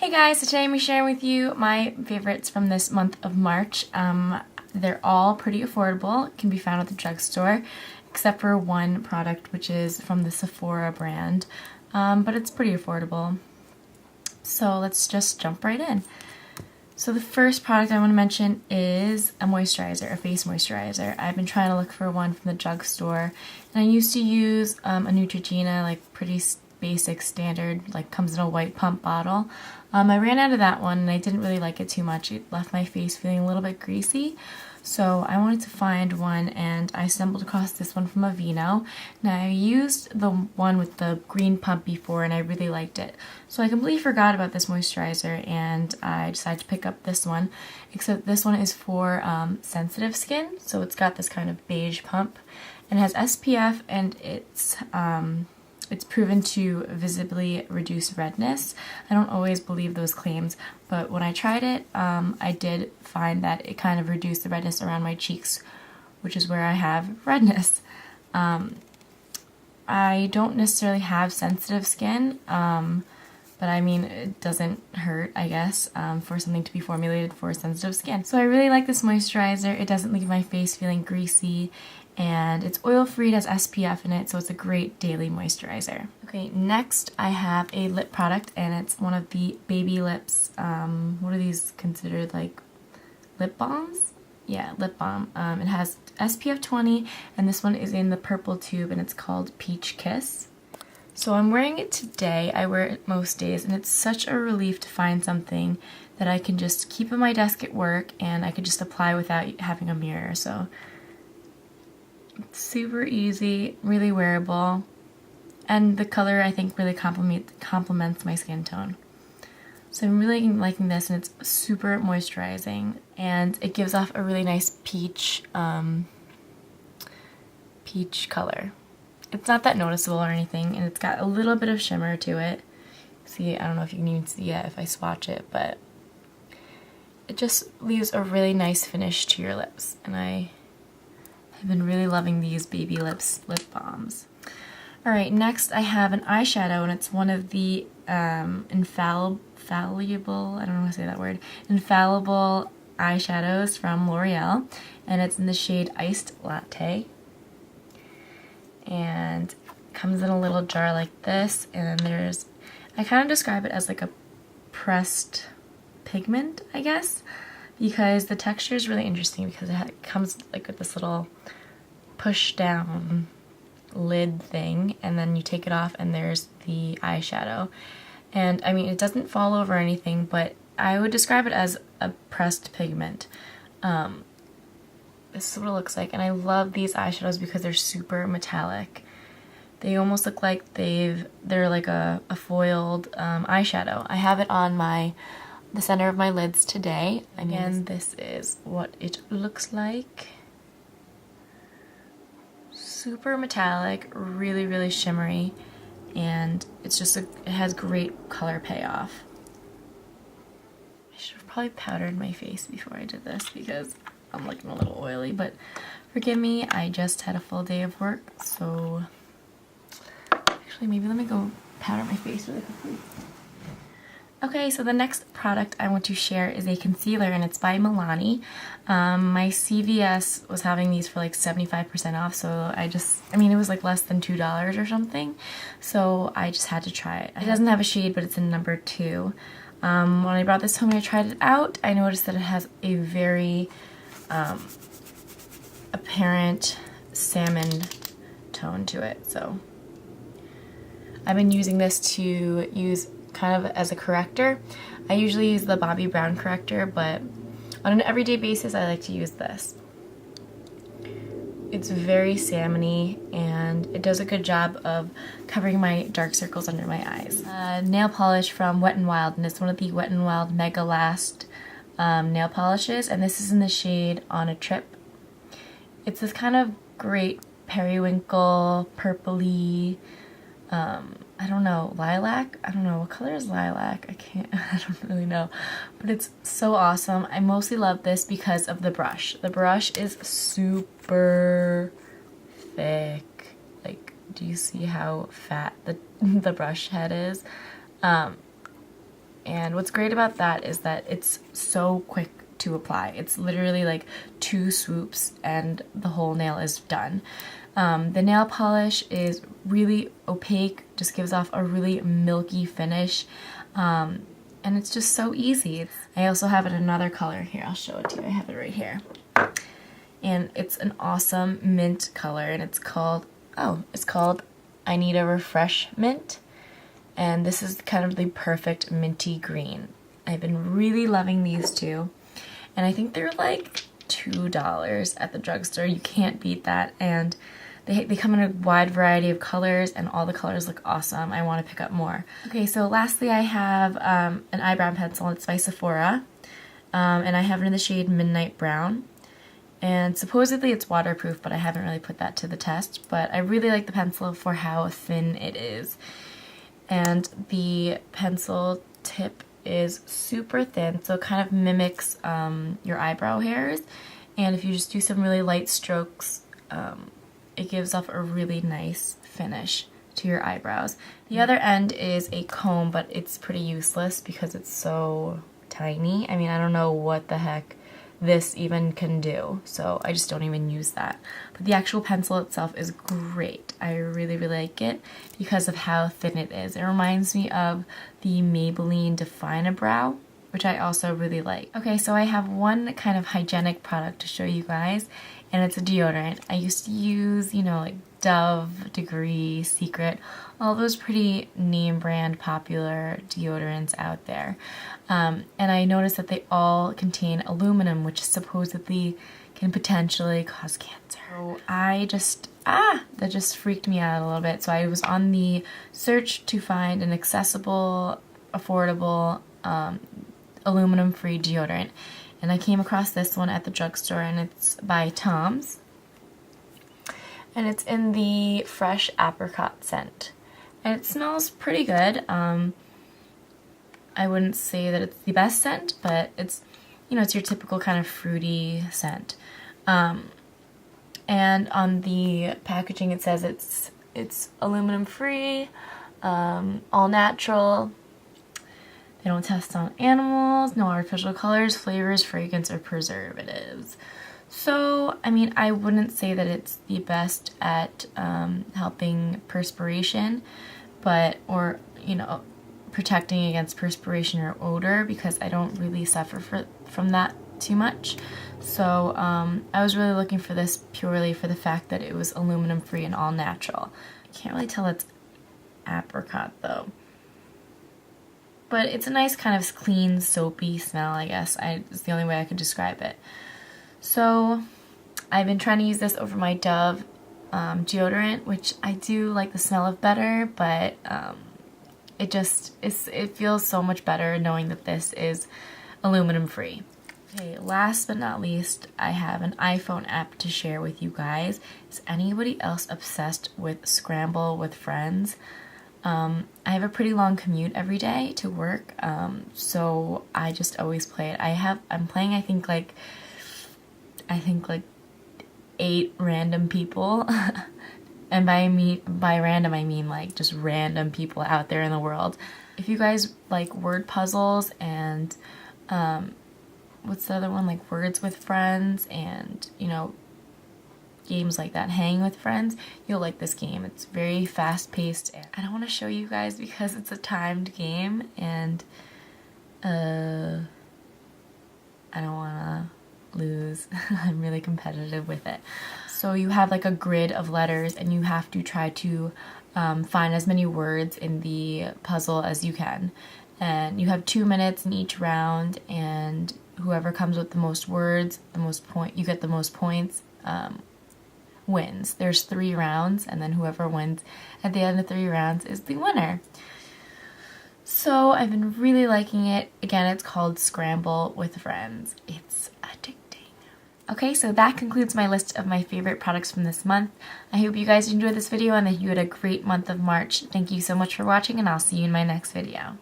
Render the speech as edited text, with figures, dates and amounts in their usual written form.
Hey guys, so today I'm sharing with you my favorites from this month of March. They're all pretty affordable, can be found at the drugstore, except for one product which is from the Sephora brand, but it's pretty affordable. So let's just jump right in. So the first product I want to mention is a moisturizer, a face moisturizer. I've been trying to look for one from the drugstore, and I used to use a Neutrogena, like pretty basic standard, like comes in a white pump bottle. I ran out of that one and I didn't really like it too much. It left my face feeling a little bit greasy. So I wanted to find one and I stumbled across this one from Aveeno. Now I used the one with the green pump before and I really liked it. So I completely forgot about this moisturizer and I decided to pick up this one. Except this one is for sensitive skin. So it's got this kind of beige pump and it has SPF and it's proven to visibly reduce redness. I don't always believe those claims, but when I tried it, I did find that it kind of reduced the redness around my cheeks, which is where I have redness. I don't necessarily have sensitive skin, but I mean, it doesn't hurt, I guess, for something to be formulated for sensitive skin. So I really like this moisturizer. It doesn't leave my face feeling greasy, and it's oil-free, it has SPF in it, so it's a great daily moisturizer. Okay, next I have a lip product, and it's one of the Baby Lips, what are these considered, like, lip balms? Yeah, lip balm. It has SPF 20, and this one is in the purple tube, and it's called Peach Kiss. So I'm wearing it today. I wear it most days, and it's such a relief to find something that I can just keep on my desk at work, and I could just apply without having a mirror, so it's super easy, really wearable, and the color I think really complements my skin tone. So I'm really liking this, and it's super moisturizing, and it gives off a really nice peach color. It's not that noticeable or anything, and it's got a little bit of shimmer to it. See, I don't know if you can even see it if I swatch it, but it just leaves a really nice finish to your lips, and I've been really loving these Baby Lips lip balms. Alright, next I have an eyeshadow, and it's one of the Infallible, I don't know how to say that word, Infallible eyeshadows from L'Oreal, and it's in the shade Iced Latte. And it comes in a little jar like this, and then there's, I kind of describe it as like a pressed pigment, I guess, because the texture is really interesting because it comes like with this little push down lid thing, and then you take it off and there's the eyeshadow. And I mean, it doesn't fall over anything, but I would describe it as a pressed pigment. This is what it looks like, and I love these eyeshadows because they're super metallic. They almost look like they're like a foiled eyeshadow. I have it on the center of my lids today. Again, this is what it looks like. Super metallic, really, really shimmery, and it's just it has great color payoff. I should have probably powdered my face before I did this because I'm looking a little oily, but forgive me, I just had a full day of work, so actually maybe let me go powder my face really quickly. Okay, so the next product I want to share is a concealer, and it's by Milani. My CVS was having these for like 75% off, so I mean, it was like less than $2 or something, so I just had to try it. It doesn't have a shade, but it's in number 2. When I brought this home and I tried it out, I noticed that it has a very apparent salmon tone to it, so I've been using this to use kind of as a corrector. I usually use the Bobbi Brown corrector, but on an everyday basis I like to use this. It's very salmony and it does a good job of covering my dark circles under my eyes. Nail polish from Wet n Wild, and it's one of the Wet n Wild Megalast nail polishes, and this is in the shade On a Trip. It's this kind of great periwinkle, purpley, I don't know, lilac? I don't know, what color is lilac? I don't really know, but it's so awesome. I mostly love this because of the brush. The brush is super thick. Like, do you see how fat the brush head is? And what's great about that is that it's so quick to apply. It's literally like 2 swoops and the whole nail is done. The nail polish is really opaque, just gives off a really milky finish, and it's just so easy. I also have it in another color here. I'll show it to you. I have it right here. And it's an awesome mint color, and it's called I Need a Refresh Mint. And this is kind of the perfect minty green. I've been really loving these two, and I think they're like $2 at the drugstore. You can't beat that, and they come in a wide variety of colors, and all the colors look awesome. I want to pick up more. Okay, so lastly I have an eyebrow pencil. It's by Sephora, and I have it in the shade Midnight Brown. And supposedly it's waterproof, but I haven't really put that to the test. But I really like the pencil for how thin it is. And the pencil tip is super thin, so it kind of mimics your eyebrow hairs. And if you just do some really light strokes, it gives off a really nice finish to your eyebrows. The other end is a comb, but it's pretty useless because it's so tiny. I mean, I don't know what the heck this even can do, so I just don't even use that. But the actual pencil itself is great. I really, really like it because of how thin it is. It reminds me of the Maybelline Define-A-Brow, which I also really like. Okay, so I have one kind of hygienic product to show you guys, and it's a deodorant. I used to use, you know, like Dove, Degree, Secret, all those pretty name brand popular deodorants out there. And I noticed that they all contain aluminum, which supposedly can potentially cause cancer. So I just, that just freaked me out a little bit. So I was on the search to find an accessible, affordable, aluminum-free deodorant. And I came across this one at the drugstore, and it's by Tom's. And it's in the fresh apricot scent. And it smells pretty good. I wouldn't say that it's the best scent, but it's, you know, it's your typical kind of fruity scent. And on the packaging it says it's aluminum free, all natural. They don't test on animals, no artificial colors, flavors, fragrance, or preservatives. So, I mean, I wouldn't say that it's the best at helping perspiration, or, you know, protecting against perspiration or odor, because I don't really suffer from that too much. So, I was really looking for this purely for the fact that it was aluminum free and all natural. I can't really tell it's apricot though. But it's a nice kind of clean, soapy smell, I guess. It's the only way I could describe it. So I've been trying to use this over my Dove deodorant, which I do like the smell of better, but it feels so much better knowing that this is aluminum free. Okay, last but not least, I have an iPhone app to share with you guys. Is anybody else obsessed with Scramble with friends? I have a pretty long commute every day to work, so I just always play it. I'm playing I think like 8 random people. And by random I mean like just random people out there in the world. If you guys like word puzzles and what's the other one, like Words with Friends, and you know, games like that, Hang with Friends, you'll like this game. It's very fast paced. I don't want to show you guys because it's a timed game, and I don't want to lose. I'm really competitive with it. So you have like a grid of letters, and you have to try to find as many words in the puzzle as you can. And you have 2 minutes in each round, and whoever comes with the most words, you get the most points, wins. There's 3 rounds, and then whoever wins at the end of 3 rounds is the winner. So I've been really liking it. Again, it's called Scramble with Friends. It's addicting. Okay, so that concludes my list of my favorite products from this month. I hope you guys enjoyed this video and that you had a great month of March. Thank you so much for watching, and I'll see you in my next video.